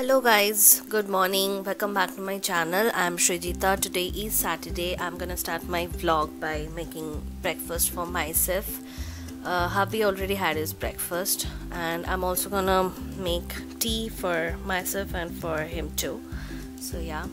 Hello guys, good morning. Welcome back to my channel. I'm Srijita. Today is Saturday. I'm gonna start my vlog by making breakfast for myself. Hubby already had his breakfast, and I'm also gonna make tea for myself and for him too. So yeah.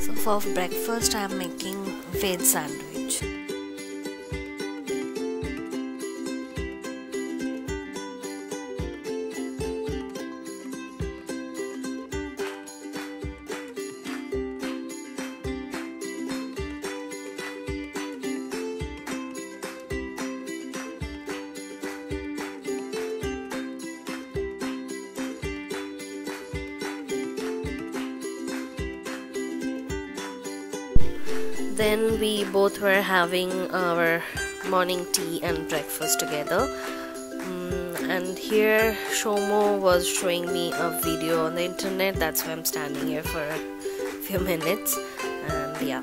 So for breakfast I'm making veg sandwich. Then we both were having our morning tea and breakfast together. And here Shomo was showing me a video on the internet. That's why I'm standing here for a few minutes. And yeah.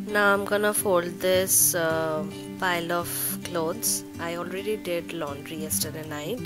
Now I'm gonna fold this pile of clothes. I already did laundry yesterday night.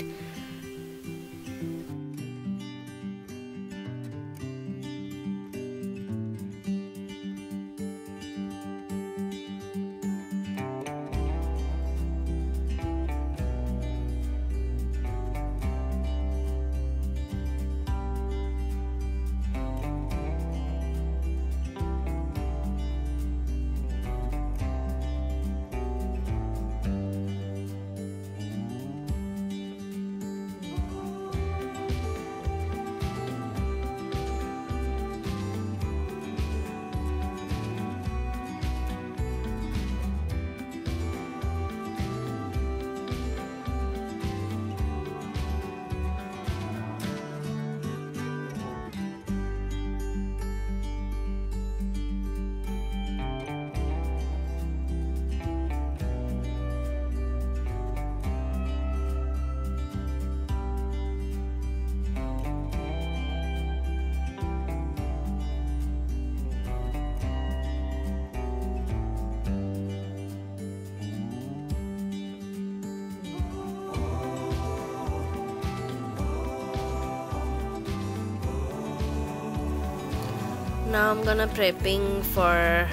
Now I'm gonna prepping for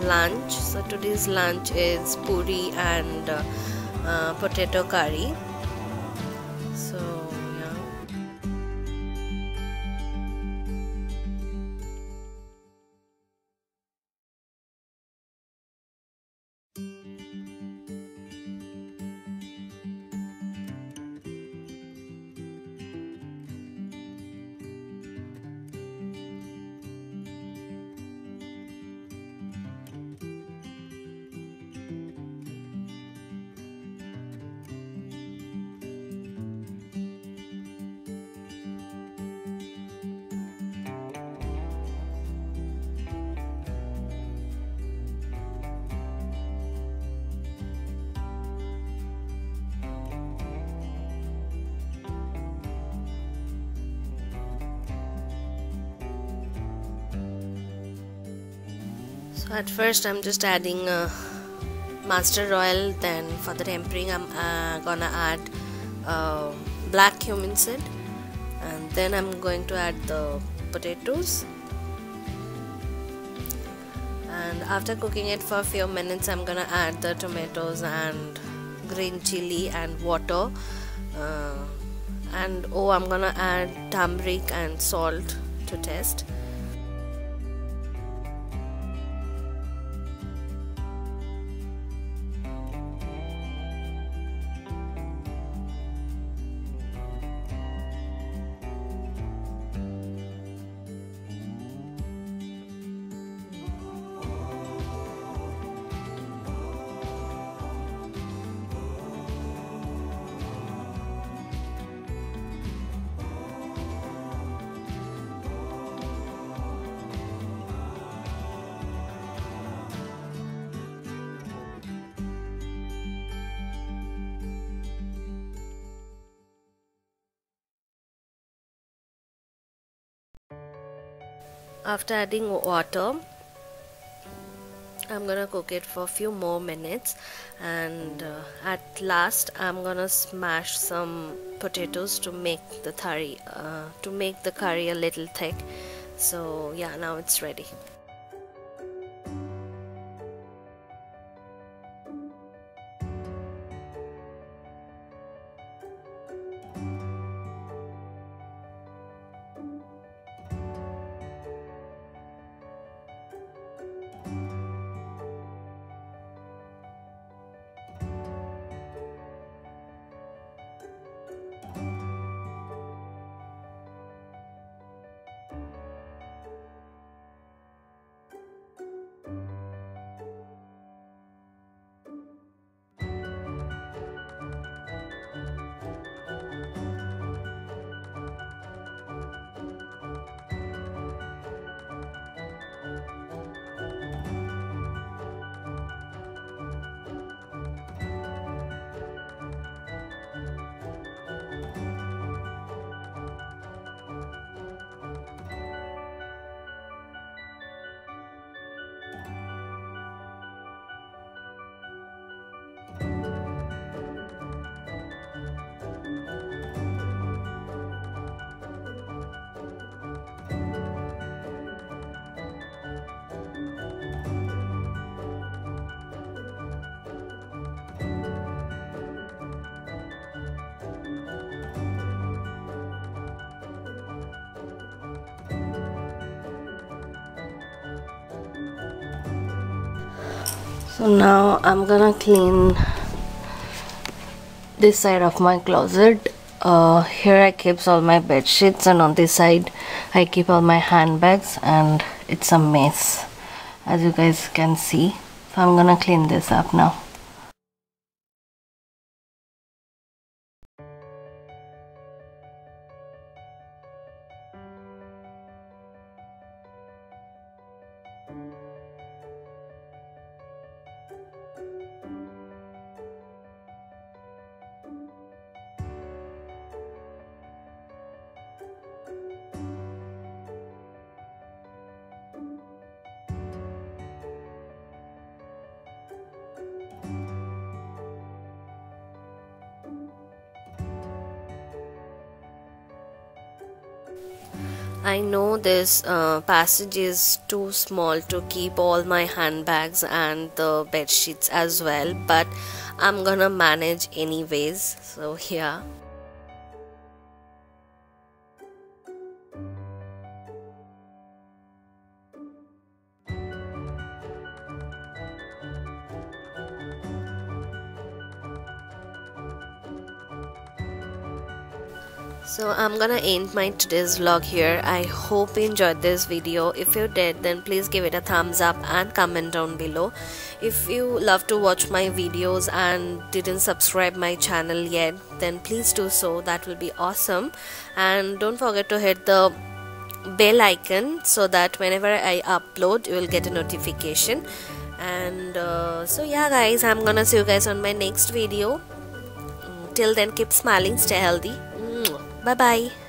lunch. So today's lunch is puri and potato curry. So yeah. At first I'm just adding mustard oil, then for the tempering I'm gonna add black cumin seed, and then I'm going to add the potatoes. And after cooking it for a few minutes, I'm gonna add the tomatoes and green chili and water, and I'm gonna add turmeric and salt to taste. After adding water, I'm gonna cook it for a few more minutes, and at last I'm gonna smash some potatoes to make the curry a little thick. So yeah, now it's ready. So now I'm gonna clean this side of my closet. Here I keep all my bed sheets, and on this side I keep all my handbags, and it's a mess, as you guys can see. So I'm gonna clean this up now. I know this passage is too small to keep all my handbags and the bed sheets as well, but I'm gonna manage anyways. So yeah. So I'm gonna end my today's vlog here. I hope you enjoyed this video. If you did, then please give it a thumbs up and comment down below. If you love to watch my videos and didn't subscribe my channel yet, then please do so. That will be awesome. And don't forget to hit the bell icon so that whenever I upload, you will get a notification. And so yeah guys, I'm gonna see you guys on my next video. Till then, keep smiling, stay healthy. Bye bye.